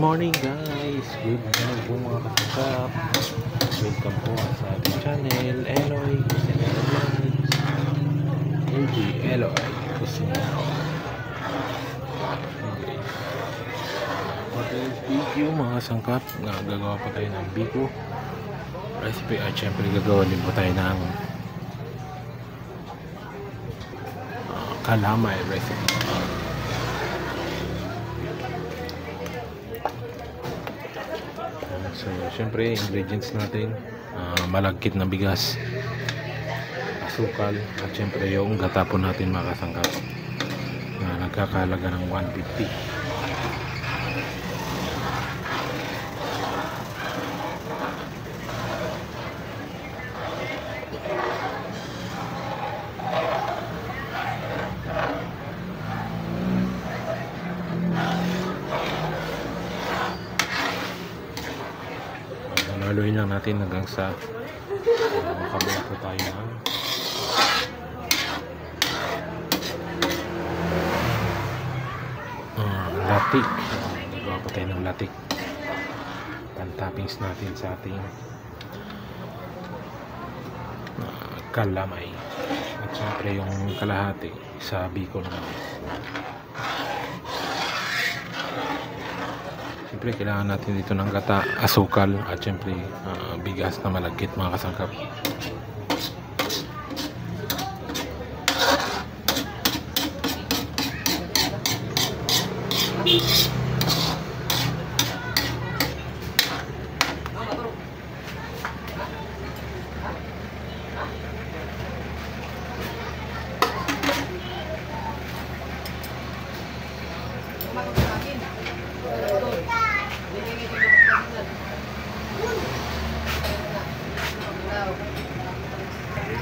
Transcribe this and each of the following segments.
morning guys! Good morning po mga kasangkap. Welcome po sa ating channel, Eloy Cusinero Vlogs. LG Eloy Cusinero. For today's video mga kasangkap, gagawa pa tayo ng biko recipe at syempre gagawa din po tayo ng kalamay recipe. So, syempre, ingredients natin, malagkit na bigas, asukal, at syempre yung gata po natin mga kasangkap na nagkakalaga ng 150. Haluin lang natin hanggang sa makabuo po tayo ng latik. Nagawa po tayo ng latik, pan-toppings natin sa ating kalamay at syempre yung kalahati sa biko naman. Siyempre kailangan natin dito ng gata, asukal at siyempre bigas na malagkit mga kasangkap.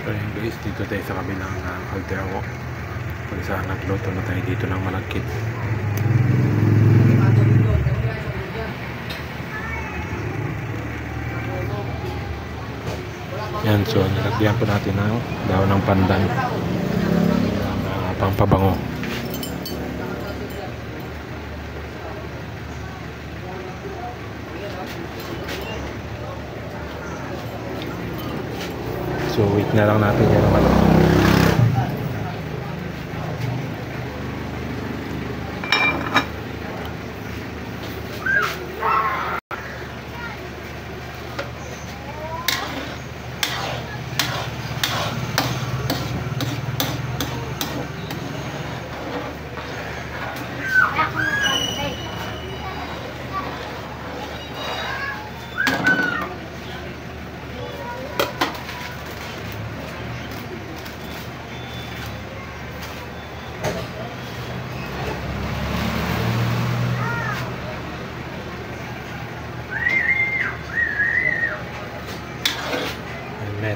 So yun guys, dito tayo sa kabilang kaldero kung saan nagluto na tayo dito ng malagkit. Yan, so nilagyan po natin ng daon ng pandan, pampabango. So wait na lang natin yan naman.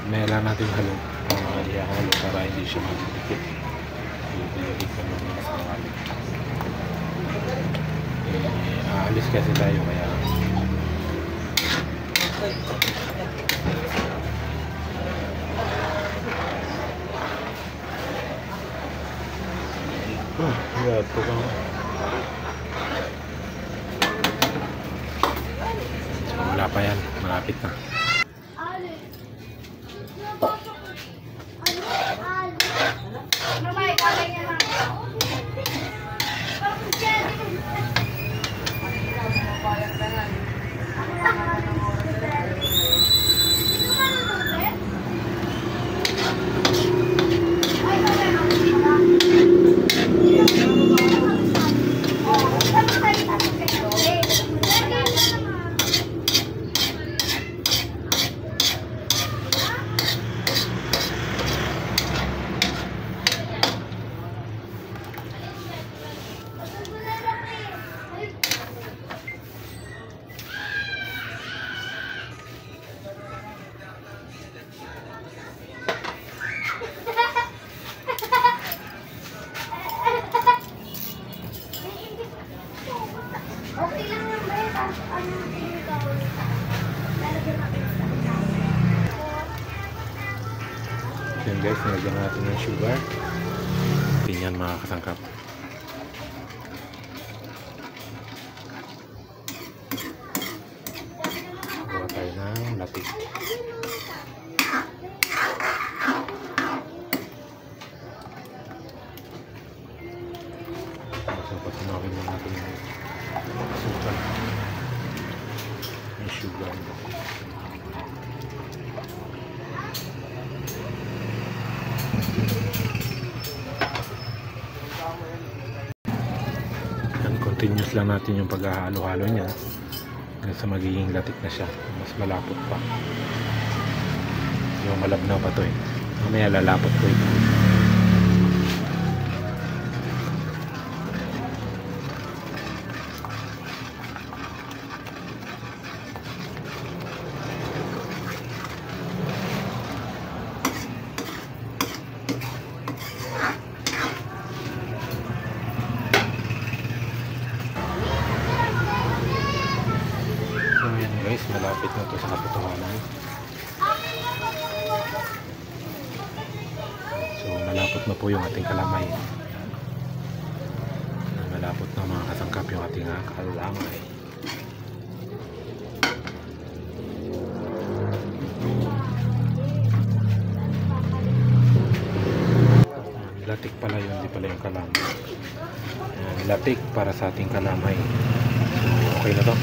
May lang natin halo, ihahalo para hindi siya magdikit. Dikit ka naman sa kawali. Aalis kasi tayo kaya ito ka. So, wala pa yan, malapit na. Yan guys, nilagyan natin ng sugar. Tingnan mga kasangkap. latik. So patunawin mo natin yung asukal, yung sugar. Yan, continuous lang natin yung paghahalo-halo niya hanggang sa magiging latik na siya. Mas malapot pa. Yung malabnaw pa to eh. Mamaya lalapot ko ito. Guys, malapit na to sa katotohanan. So malapot na po yung ating kalamay. Malapot na mga kasangkap yung ating kalamay. Latik pala yun, hindi pala yung kalamay. Latik para sa ating kalamay. So okay na to.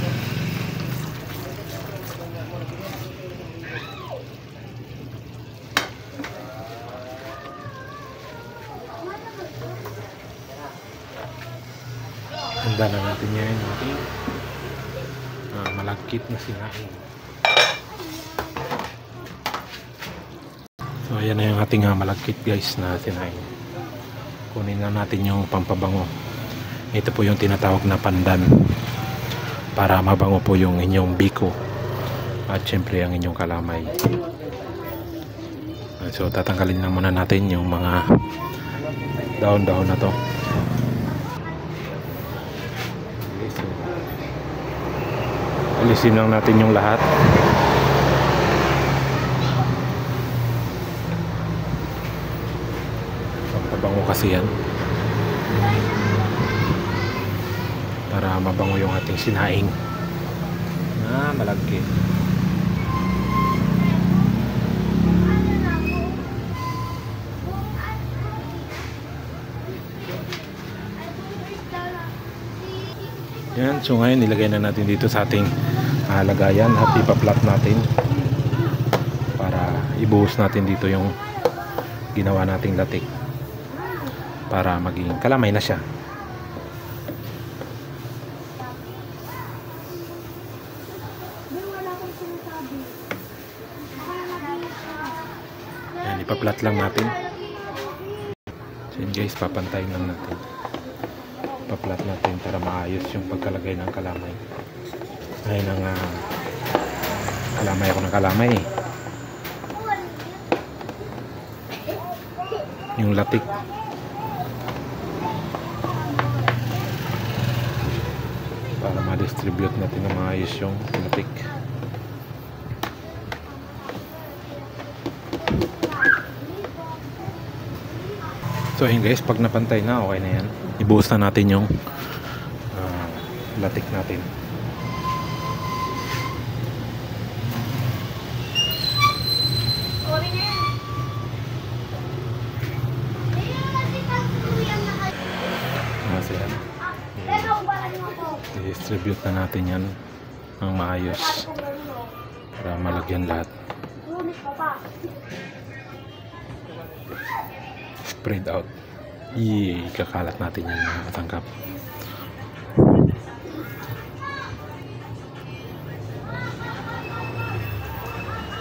Handa na natin yan yung ating malagkit na sinaing. So ayan na yung ating malagkit guys na sinaing. Kunin na natin yung pampabango. Ito po yung tinatawag na pandan, para mabango po yung inyong biko at syempre ang inyong kalamay. So tatanggalin na muna natin yung mga daon-daon na to. Alisin lang natin yung lahat. Pampabango kasi yan, para mabango yung ating sinaing na malagkit. Yan, so ngayon nilagay na natin dito sa ating lagayan at ipa-flat natin para ibuhos natin dito yung ginawa nating latik para maging kalamay na siya. Yan, ipa-flat lang natin. So yun guys, papantayin lang natin. Ipa-flat natin para maayos yung pagkalagay ng kalamay. Ayun ang kalamay ako ng kalamay eh. Yung latik para ma-distribute natin na maayos yung latik. So ayun guys, pag napantay na, okay na yan. Ibuhos na natin yung latik natin. I-distribute na natin yan ng maayos para malagyan lahat. Spread out. Ikakalat natin yan mga katangkap.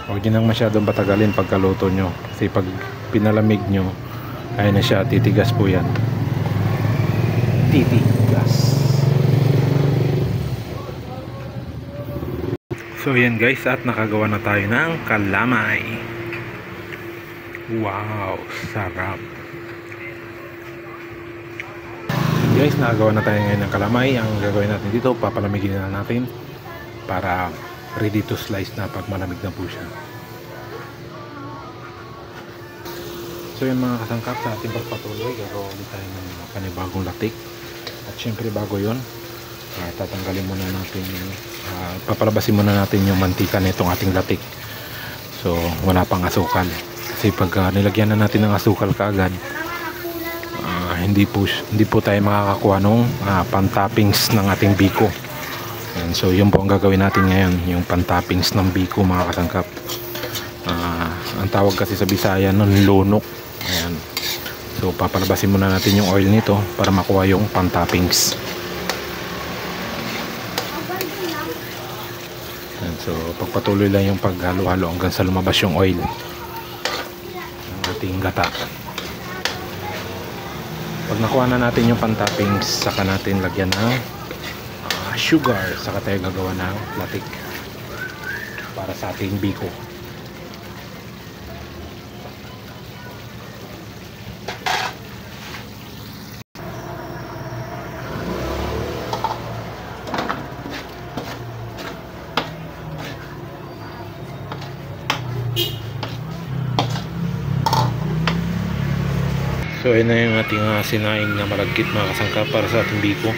Huwag nyo nang masyadong patagalin pagkaluto nyo, kasi pag pinalamig nyo ay na siya, titigas po yan. Titigas. So yan guys, at nakagawa na tayo ng kalamay. Wow, sarap. Guys, nakagawa na tayo ngayon ng kalamay. Ang gagawin natin dito, papalamigin na natin para ready to slice na pag malamig na po siya. So yun mga kasangkap, sa ating pagpatuloy, gagawa ulit tayo ng panibagong latik. At syempre bago yun, tatanggalin muna natin, papalabasin muna natin yung mantika nitong ating latik. So wala pang asukal. Kasi pag nilagyan na natin ng asukal kaagad, hindi po tayo makakakuha nung pan-toppings ng ating biko. Ayan, so yun po ang gagawin natin ngayon, yung pan-toppings ng biko mga kasangkap. Ang tawag kasi sa Bisaya nun lunok. Ayan. So papalabasin muna natin yung oil nito para makuha yung pan-toppings. Ayan, so pagpatuloy lang yung paghalo-halo hanggang sa lumabas yung oil ng ating gata. Pag nakuha na natin yung pan-toppings, saka natin lagyan ng sugar, saka tayo gagawa ng latik para sa ating biko. So ayun na yung ating sinaing na malagkit mga kasangkap para sa ating biko.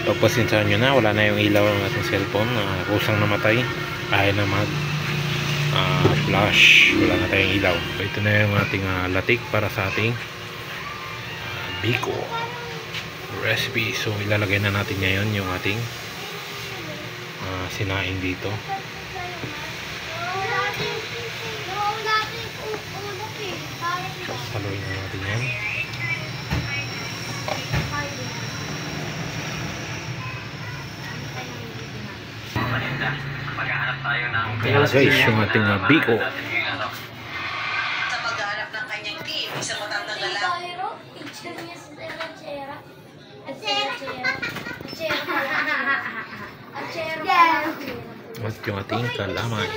Pagpasensyahan nyo na, wala na yung ilaw ng ating cellphone, kusang namatay, ayaw na mag flash, wala na tayong ilaw. So ito na yung ating latik para sa ating biko recipe. So ilalagay na natin ngayon yung ating sinaing dito. Haluin na natin yan. Ayan guys, yung ating biko. Sa paghahanap ng kanyang team, isang matandang lalaki. At yung ating kalamay.